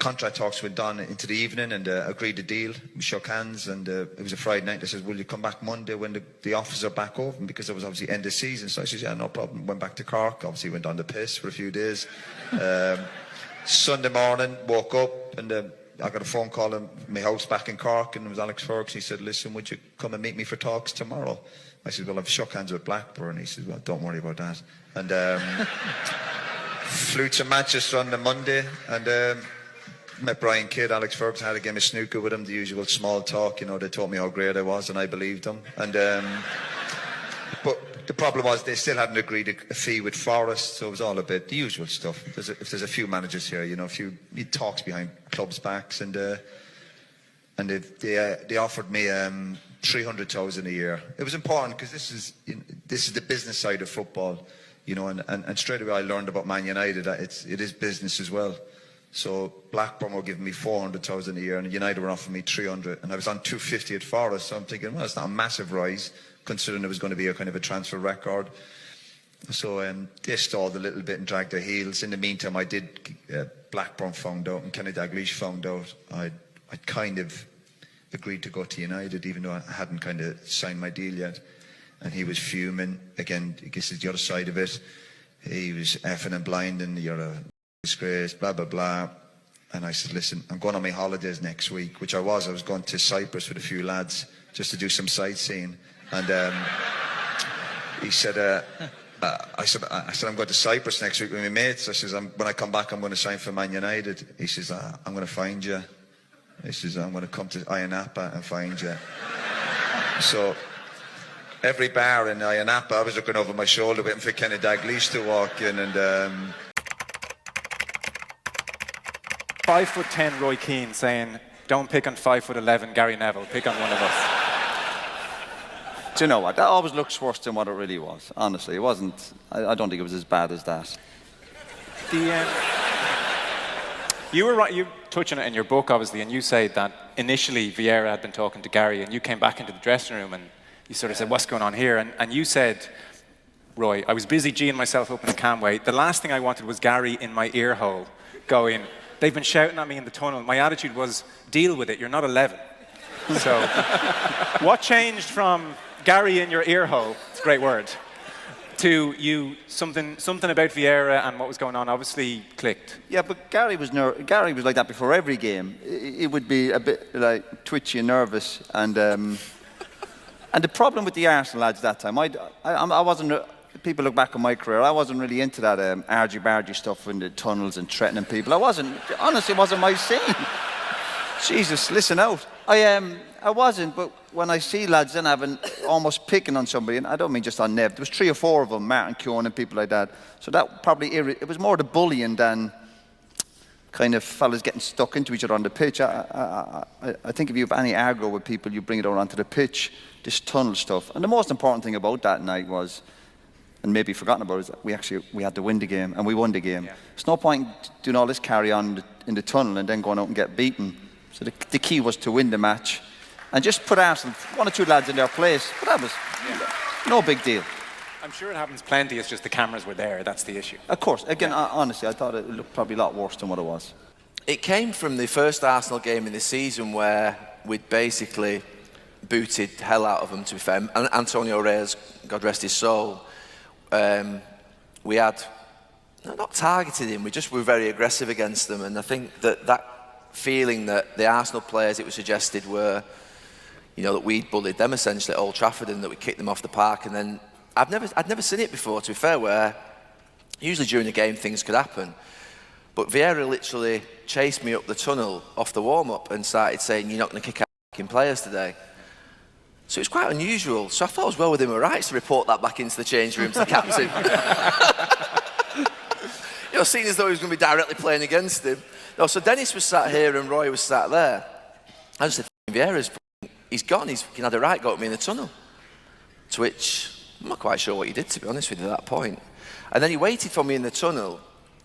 contract talks went on into the evening and agreed a deal. We shook hands and it was a Friday night. I said, will you come back Monday when the offices are back open? Because it was obviously end of season. So I said, yeah, no problem. Went back to Cork. Obviously went on the piss for a few days. Sunday morning, woke up and I got a phone call in my house back in Cork, and it was Alex Ferguson. He said, listen, would you come and meet me for talks tomorrow? I said, well, I've shook hands with Blackburn. He said, well, don't worry about that. And flew to Manchester on the Monday and met Brian Kidd. Alex Ferguson had a game of snooker with him, the usual small talk. You know, they told me how great I was and I believed them. And but the problem was they still hadn't agreed a fee with Forest, so it was all a bit the usual stuff. If there's a few managers here, you know, a few talks behind clubs' backs, and they offered me 300,000 a year. It was important because this is the business side of football, you know, and straight away I learned about Man United that it is business as well. So Blackburn were giving me 400,000 a year, and United were offering me 300, and I was on 250 at Forest. So I'm thinking, well, it's not a massive rise, considering it was going to be a kind of a transfer record. So they stalled a little bit and dragged their heels. In the meantime, I did. Blackburn found out, and Ken Dalglish found out. I kind of agreed to go to United, even though I hadn't kind of signed my deal yet. And he was fuming. Again, I guess it's the other side of it. He was effing and blinding. You're a disgrace, blah, blah, blah. And I said, listen, I'm going on my holidays next week, which I was. I was going to Cyprus with a few lads just to do some sightseeing. And he said, I said, I'm going to Cyprus next week with my mates. I says, when I come back, I'm going to sign for Man United. He says, I'm going to find you. He says, I'm going to come to Ayia Napa and find you. So every bar in Ayia Napa, I was looking over my shoulder waiting for Ken Dalglish to walk in, and 5'10" Roy Keane saying, don't pick on 5'11" Gary Neville, pick on one of us. Do you know what? That always looks worse than what it really was. Honestly, it wasn't. I don't think it was as bad as that. You were right. You touch on it in your book, obviously, and you say that initially Vieira had been talking to Gary, and you came back into the dressing room, and you sort of said, "What's going on here?" And you said, "Roy, I was busy geeing myself up in the Camway. The last thing I wanted was Gary in my ear hole, going, they've been shouting at me in the tunnel. My attitude was, deal with it. You're not 11." So, what changed from Gary in your ear hole, it's a great word, to you, something about Vieira and what was going on obviously clicked? Yeah, but Gary was like that before every game. He would be a bit like twitchy and nervous, and the problem with the Arsenal lads that time, I wasn't. People look back on my career, I wasn't really into that argy-bargy stuff in the tunnels and threatening people. Honestly, it wasn't my scene. Jesus, listen out. I wasn't, but when I see lads then almost picking on somebody, and I don't mean just on Nev, there was 3 or 4 of them, Martin Keanes and people like that. So that probably, it was more the bullying than kind of fellas getting stuck into each other on the pitch. I think if you have any aggro with people, you bring it out onto the pitch, this tunnel stuff. And the most important thing about that night was, and maybe forgotten about, is that we had to win the game, and we won the game. Yeah. There's no point doing all this carry on in the tunnel and then going out and get beaten. So the key was to win the match and just put Arsenal, 1 or 2 lads in their place. But that was no big deal. I'm sure it happens plenty, it's just the cameras were there, that's the issue. Of course. Again, honestly, I thought it looked probably a lot worse than what it was. It came from the first Arsenal game in the season where we'd basically booted hell out of them, to be fair. And Antonio Reyes, God rest his soul, we had not targeted him, we just were very aggressive against them. And I think that feeling that the Arsenal players, it was suggested, were, you know, that we'd bullied them essentially at Old Trafford and that we kicked them off the park. And then I'd never seen it before, to be fair, where usually during the game things could happen. But Vieira literally chased me up the tunnel off the warm-up and started saying, you're not going to kick out players today. So it was quite unusual. So I thought it was well within my rights to report that back into the change room to the captain. You know, seeing as though he was going to be directly playing against him. No, so Dennis was sat here and Roy was sat there. I just said, Vieira's, he's gone, he had a right go at me in the tunnel. To which, I'm not quite sure what he did, to be honest with you, at that point. And then he waited for me in the tunnel.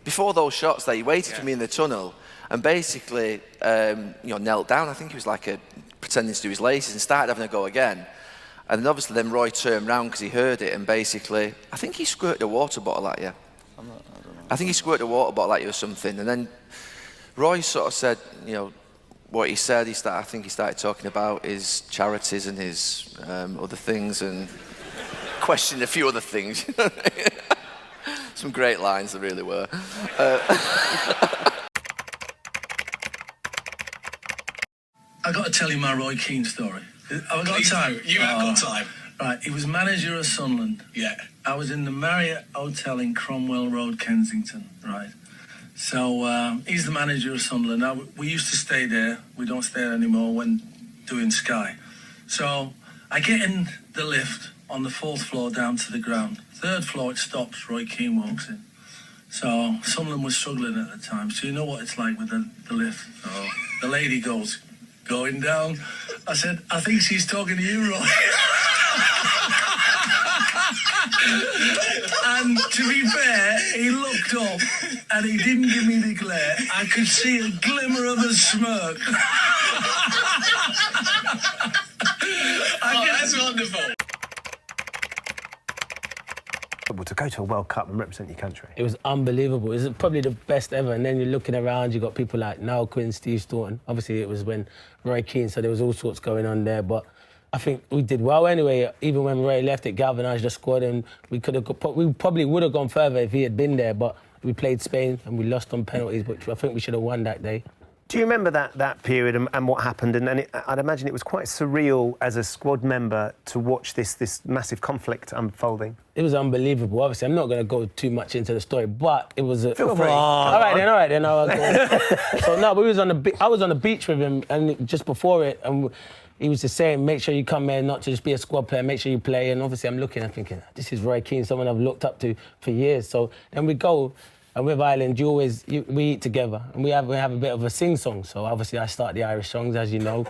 Before those shots there, he waited for me in the tunnel and basically, knelt down. I think he was like pretending to do his laces and started having a go again. And then obviously then Roy turned round because he heard it and basically, I think he squirted a water bottle at you. I think he squirted a water bottle at you or something. And then Roy sort of said, you know, what he said. I think he started talking about his charities and his other things, and questioned a few other things. Some great lines, there really were. I got to tell you my Roy Keane story. Have I got time? You have got time. Right, he was manager of Sunderland. Yeah. I was in the Marriott Hotel in Cromwell Road, Kensington, right? So he's the manager of Sunderland. Now, we used to stay there. We don't stay there anymore when doing Sky. So I get in the lift on the 4th floor down to the ground. 3rd floor, it stops. Roy Keane walks in. So Sunderland was struggling at the time. So you know what it's like with the lift. So the lady goes, going down. I said, I think she's talking to you, Roy. And to be fair, he looked up and he didn't give me the glare. I could see a glimmer of a smirk. That's wonderful. To go to a World Cup and represent your country. It was unbelievable. It was probably the best ever. And then you're looking around, you got people like Niall Quinn, Steve Staunton. Obviously, it was when Roy Keane, so there was all sorts going on there. But I think we did well anyway. Even when Roy left, it galvanised the squad, and we probably would have gone further if he had been there. But we played Spain and we lost on penalties, which I think we should have won that day. Do you remember that period and what happened? And I'd imagine it was quite surreal as a squad member to watch this massive conflict unfolding. It was unbelievable. Obviously, I'm not going to go too much into the story, but it was... Feel free. All right then. So, no, but I was on the beach with him, and just before it, and he was just saying, make sure you come here, not to just be a squad player, make sure you play. And obviously, I'm looking and thinking, this is Roy Keane, someone I've looked up to for years. So then we go... And with Ireland, we eat together, and we have a bit of a sing-song. So obviously, I start the Irish songs, as you know.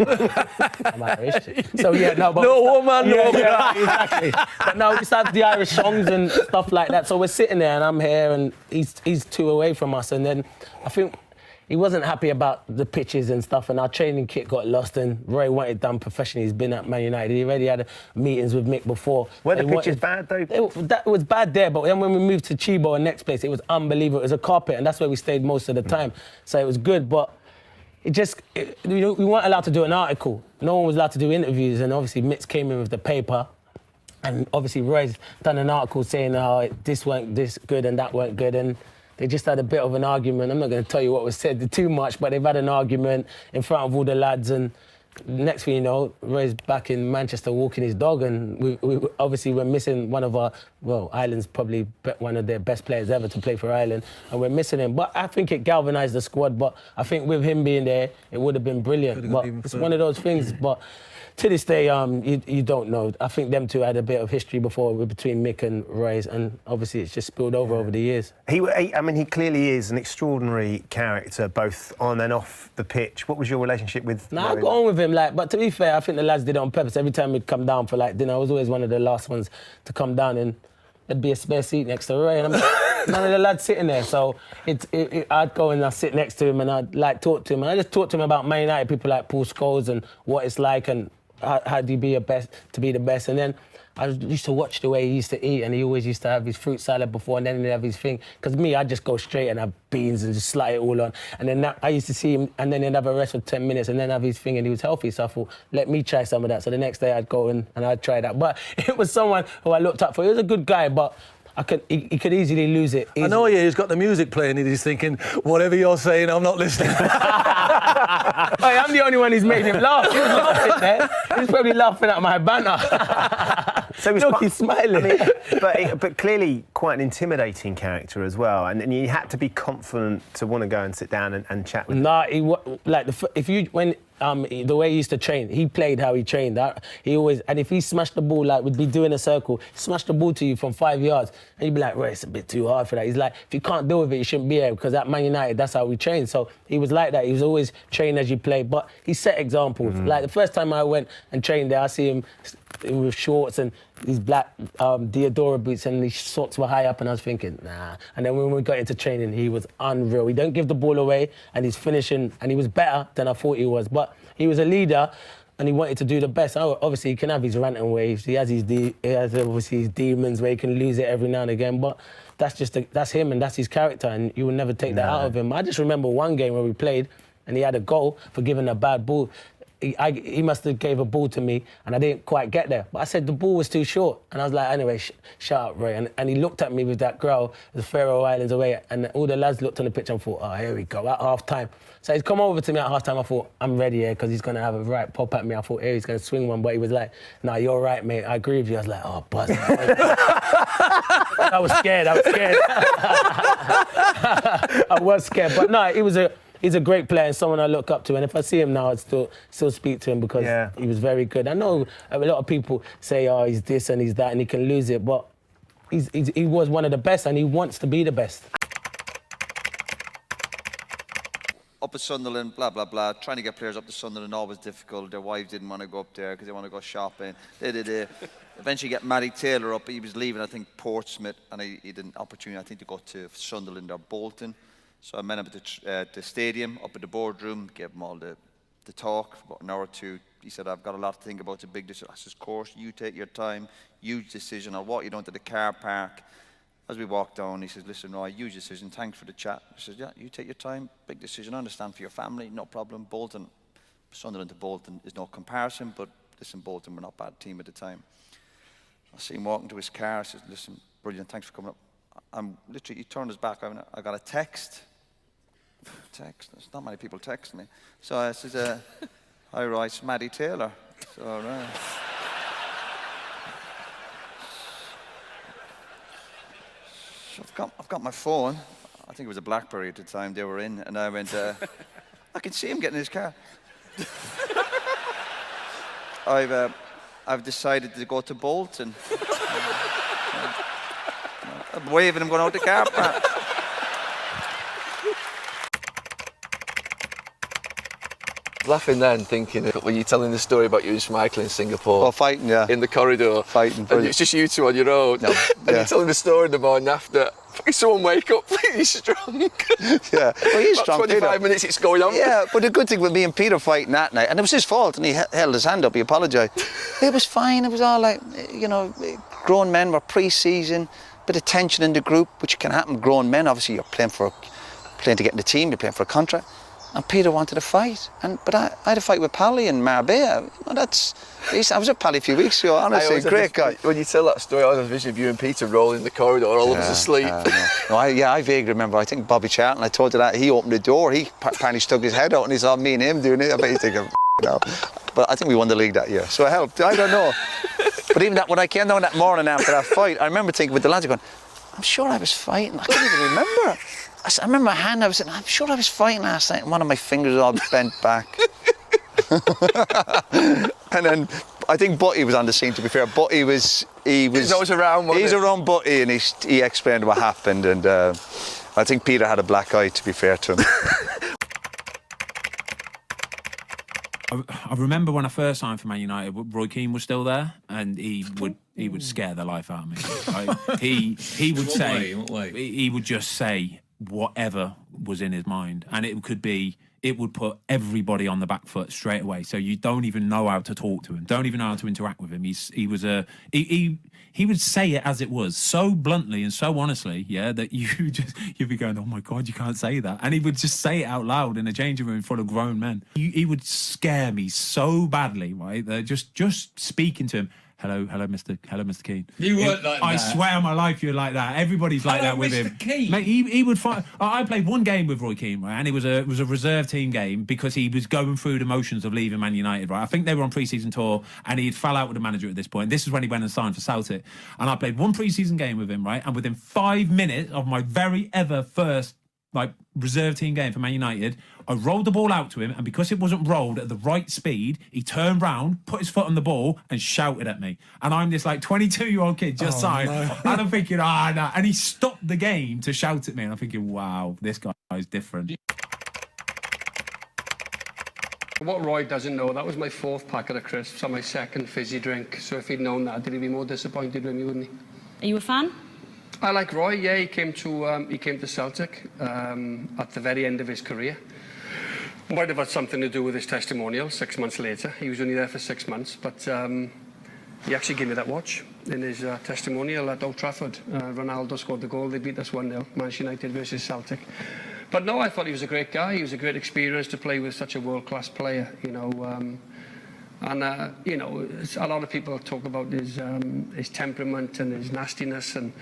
I'm Irish. So yeah, no, but no woman, no yeah, exactly. But no, we start the Irish songs and stuff like that. So we're sitting there, and I'm here, and he's 2 away from us, and then I think he wasn't happy about the pitches and stuff, and our training kit got lost, and Roy wanted it done professionally. He's been at Man United. He already had meetings with Mick before. Were the pitches bad, though? That was bad there, but then when we moved to Chibo, and next place, it was unbelievable. It was a carpet, and that's where we stayed most of the time. So it was good, but we weren't allowed to do an article. No one was allowed to do interviews, and obviously Mick came in with the paper, and obviously Roy's done an article saying how this weren't this good and that weren't good, and they just had a bit of an argument. I'm not going to tell you what was said too much, but they've had an argument in front of all the lads, and next thing you know, Roy's back in Manchester walking his dog, and we obviously we're missing one of our, Ireland's probably one of their best players ever to play for Ireland, and we're missing him. But I think it galvanised the squad, but I think with him being there, it would have been brilliant. But it's one of those things, but to this day, you don't know. I think them two had a bit of history before between Mick and Roy, and obviously it's just spilled over the years. He clearly is an extraordinary character, both on and off the pitch. What was your relationship with Roy? I got on with him, but to be fair, I think the lads did it on purpose. Every time we'd come down for dinner, I was always one of the last ones to come down, and there'd be a spare seat next to Roy, and none of the lads sitting there. So I'd go and I'd sit next to him, and I'd talk to him. And I just talked to him about Man United, people like Paul Scholes, and what it's like, and how do you be the best? And then I used to watch the way he used to eat, and he always used to have his fruit salad before, and then he'd have his thing. Because me, I'd just go straight and have beans and just slide it all on. And then I used to see him, and then he'd have a rest for 10 minutes, and then have his thing, and he was healthy. So I thought, let me try some of that. So the next day I'd go and I'd try that. But it was someone who I looked up for. He was a good guy, but he could easily lose it. I know he's got the music playing and he's thinking, whatever you're saying, I'm not listening. Hey, I'm the only one who's made him laugh. He was laughing there. He's probably laughing at my banter. So Look, he's smiling. But clearly quite an intimidating character as well. And you had to be confident to want to go and sit down and chat with him. Nah, the way he used to train, he played how he trained. He always, and if he smashed the ball, we'd be doing a circle, smash the ball to you from 5 yards, and you'd be like, well, it's a bit too hard for that. He's like, if you can't deal with it, you shouldn't be here, because at Man United, that's how we train. So he was like that. He was always trained as you play, but he set examples. Like the first time I went and trained there, I see him with shorts and these black Diodora boots, and his socks were high up, and I was thinking, nah. And then when we got into training, he was unreal. He don't give the ball away, and he's finishing, and he was better than I thought he was. But he was a leader, and he wanted to do the best. Obviously, he can have his ranting waves. He has obviously his demons where he can lose it every now and again. But that's him and that's his character, and you will never take that out of him. I just remember one game where we played, and he had a goal for giving a bad ball. He must have gave a ball to me, and I didn't quite get there. But I said the ball was too short, and I was like, anyway, shut up, Roy. And he looked at me with that growl, the Faroe Islands away, and all the lads looked on the pitch and thought, oh, here we go, at half-time. So he's come over to me at half-time. I thought, I'm ready here, because he's going to have a right pop at me. I thought, here, he's going to swing one, but he was like, nah, you're right, mate, I agree with you. I was like, oh, buzz. I was scared. I was scared, but no, he's a great player and someone I look up to. And if I see him now, I'd still speak to him because he was very good. I know a lot of people say, oh, he's this and he's that and he can lose it, but he was one of the best and he wants to be the best. Up at Sunderland, blah, blah, blah. Trying to get players up to Sunderland, always difficult. Their wives didn't want to go up there because they want to go shopping. Eventually get Matty Taylor up. He was leaving, I think, Portsmouth, and he had an opportunity, I think, to go to Sunderland or Bolton. So I met him at the stadium, up at the boardroom, gave him all the talk for about an hour or two. He said, I've got a lot to think about, it's a big decision. I said, of course, you take your time, huge decision. I'll walk you down to the car park. As we walked down, he says, listen, Roy, huge decision, thanks for the chat. I said, yeah, you take your time, big decision, I understand for your family, no problem. Bolton, Sunderland to Bolton is no comparison, but listen, Bolton were not a bad team at the time. I see him walking to his car, I said, listen, brilliant, thanks for coming up. I'm literally, he turned his back, I got a text. There's not many people text me. So I says, hi Roy, it's Matty Taylor. So, so I've got my phone. I think it was a BlackBerry at the time they were in, and I went, I can see him getting in his car. I've decided to go to Bolton. I'm waving him going out the car park. Laughing then, thinking when you're telling the story about you and Schmeichel in Singapore. Oh, fighting, yeah. In the corridor. Fighting. And it's just you two on your own. No, and you're telling the story in the morning after. Someone wake up, he's strong. Yeah, well, he's strong. 25 minutes, it's going on. Yeah, but the good thing with me and Peter fighting that night, and it was his fault, and he held his hand up, he apologised. It was fine, it was all like, you know, grown men were pre-season, bit of tension in the group, which can happen. Grown men, obviously, you're playing to get in the team, you're playing for a contract. And Peter wanted to fight, but I had a fight with Pally in Marbella. I was with Pally a few weeks ago, honestly, great guy. When you tell that story, I was envisioning you and Peter rolling in the corridor, all of us asleep. I vaguely remember, I think Bobby Charlton, I told you that, he opened the door, he apparently stuck his head out and he saw me and him doing it. I bet he's thinking, no. But I think we won the league that year, so it helped, I don't know. But even that, when I came down that morning after that fight, I remember thinking with the lads, going, I'm sure I was fighting, I can't even remember. I remember my hand, I was saying, I'm sure I was fighting last night, and one of my fingers was all bent back. And then I think Butty was on the scene, to be fair. Butty was He's always around, wasn't He's he? around Butty, and he explained what happened, and I think Peter had a black eye, to be fair to him. I remember when I first signed for Man United, Roy Keane was still there, and he would scare the life out of me. Like, he would say, he would just say whatever was in his mind, and it would put everybody on the back foot straight away. So you don't even know how to talk to him, don't even know how to interact with him. He would say it as it was, so bluntly and so honestly, yeah, that you'd be going, oh my God, you can't say that. And he would just say it out loud in a changing room full of grown men. He would scare me so badly, right? That just speaking to him, hello, Mr. Keane. You weren't like that. I swear on my life you're like that. Everybody's like that with him. Keane. Mate, he would fight. I played one game with Roy Keane, right, and it was a reserve team game because he was going through the motions of leaving Man United, right. I think they were on pre-season tour, and he'd fell out with the manager at this point. This is when he went and signed for Celtic, and I played one pre-season game with him, right, and within 5 minutes of my very ever first reserve team game for Man United, I rolled the ball out to him, and because it wasn't rolled at the right speed, he turned round, put his foot on the ball, and shouted at me. And I'm this 22-year-old kid just signed, and I'm thinking, no. And he stopped the game to shout at me, and I'm thinking, wow, this guy is different. What Roy doesn't know, that was my 4th packet of crisps and my 2nd fizzy drink. So if he'd known that, he'd be more disappointed with me, wouldn't he? Are you a fan? I like Roy. Yeah, he came to Celtic at the very end of his career. Might have had something to do with his testimonial 6 months later. He was only there for 6 months, but he actually gave me that watch in his testimonial at Old Trafford. Ronaldo scored the goal. They beat us 1-0, Manchester United versus Celtic. But no, I thought he was a great guy. He was a great experience to play with such a world-class player, you know. You know, a lot of people talk about his temperament and his nastiness, and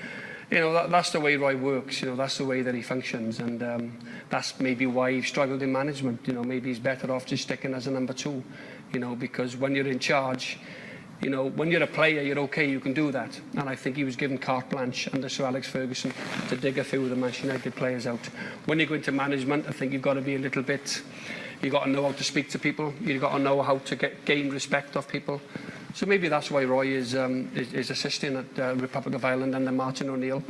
you know that's the way Roy works. You know, that's the way that he functions, and that's maybe why he struggled in management. You know, maybe he's better off just sticking as a number 2. You know, because when you're in charge, you know, when you're a player, you're okay, you can do that. And I think he was given carte blanche under Sir Alex Ferguson to dig a few of the Manchester United players out. When you go into management, I think you've got to be a little bit. You've got to know how to speak to people. You've got to know how to gain respect of people. So maybe that's why Roy is assisting at Republic of Ireland under Martin O'Neill,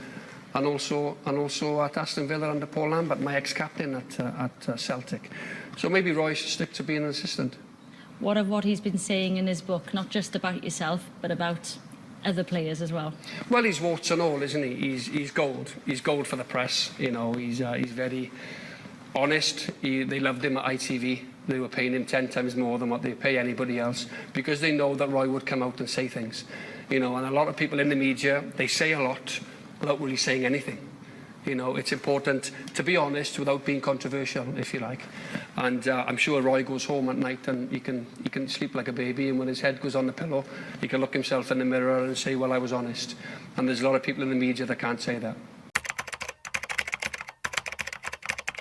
and also at Aston Villa under Paul Lambert, my ex-captain at Celtic. So maybe Roy should stick to being an assistant. What of what he's been saying in his book, not just about yourself, but about other players as well? Well, he's warts and all, isn't he? He's gold. He's gold for the press. You know, he's very honest. They loved him at ITV. They were paying him 10 times more than what they pay anybody else, because they know that Roy would come out and say things. You know, and a lot of people in the media, they say a lot without really saying anything. You know, it's important to be honest without being controversial, if you like. And I'm sure Roy goes home at night and he can sleep like a baby, and when his head goes on the pillow, he can look himself in the mirror and say, well, I was honest. And there's a lot of people in the media that can't say that.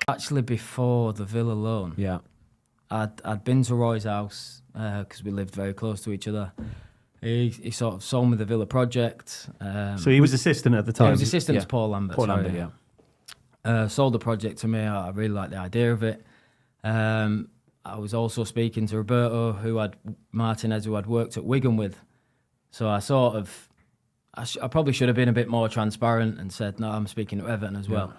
Actually, before the Villa loan, Yeah. I'd been to Roy's house because we lived very close to each other. He sort of sold me the Villa project. So he was assistant at the time? He was assistant to Paul Lambert. Paul Lambert, yeah. Sold the project to me. I really liked the idea of it. I was also speaking to Roberto, Martinez, who I'd worked at Wigan with. So I sort of, I probably should have been a bit more transparent and said, no, I'm speaking to Everton as well.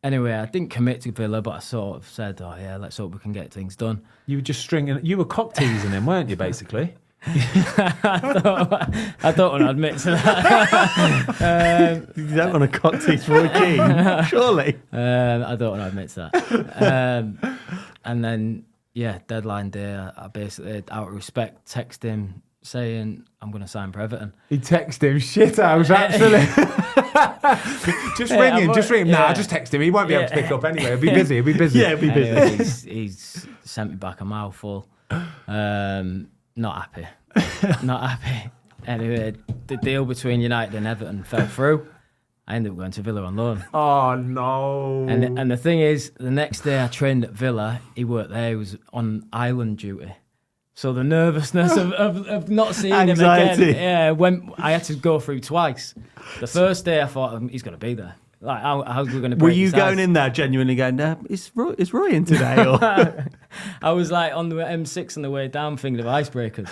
Anyway, I didn't commit to Villa, but I sort of said, oh yeah, let's hope we can get things done. You were just you were cock teasing him, weren't you, basically? I don't want to admit to that. You don't want to cock tease Roy Keane, surely. I don't want to admit to that. And then, yeah, deadline day, I basically, out of respect, text him saying, I'm going to sign for Everton. He texted him, shit house, actually. Just ring him. Nah, just text him. He won't be able to pick up anyway. He'll be busy. Yeah, he'll be busy. Anyway, he's sent me back a mouthful. Not happy. Not happy. Anyway, the deal between United and Everton fell through. I ended up going to Villa on loan. Oh, no. And the thing is, the next day I trained at Villa, he worked there, he was on island duty. So the nervousness of not seeing Anxiety. him again, when I had to go through twice. The first day I thought, he's going to be there. Like, how's we going to break Were you his going ice? in there genuinely going, is Roy in today? Or? I was like on the M6 on the way down thinking of icebreakers.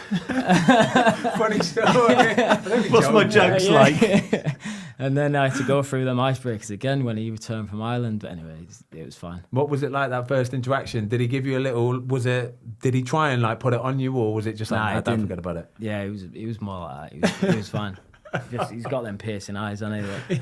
Funny story. What's my jokes like? And then I had to go through them icebreakers again when he returned from Ireland. But anyway, it was fine. What was it like, that first interaction? Did he give you a little, did he try and like put it on you, or was it just like, nah, don't forget about it? Yeah, he was more like that. He was fine. He's got them piercing eyes, hasn't he?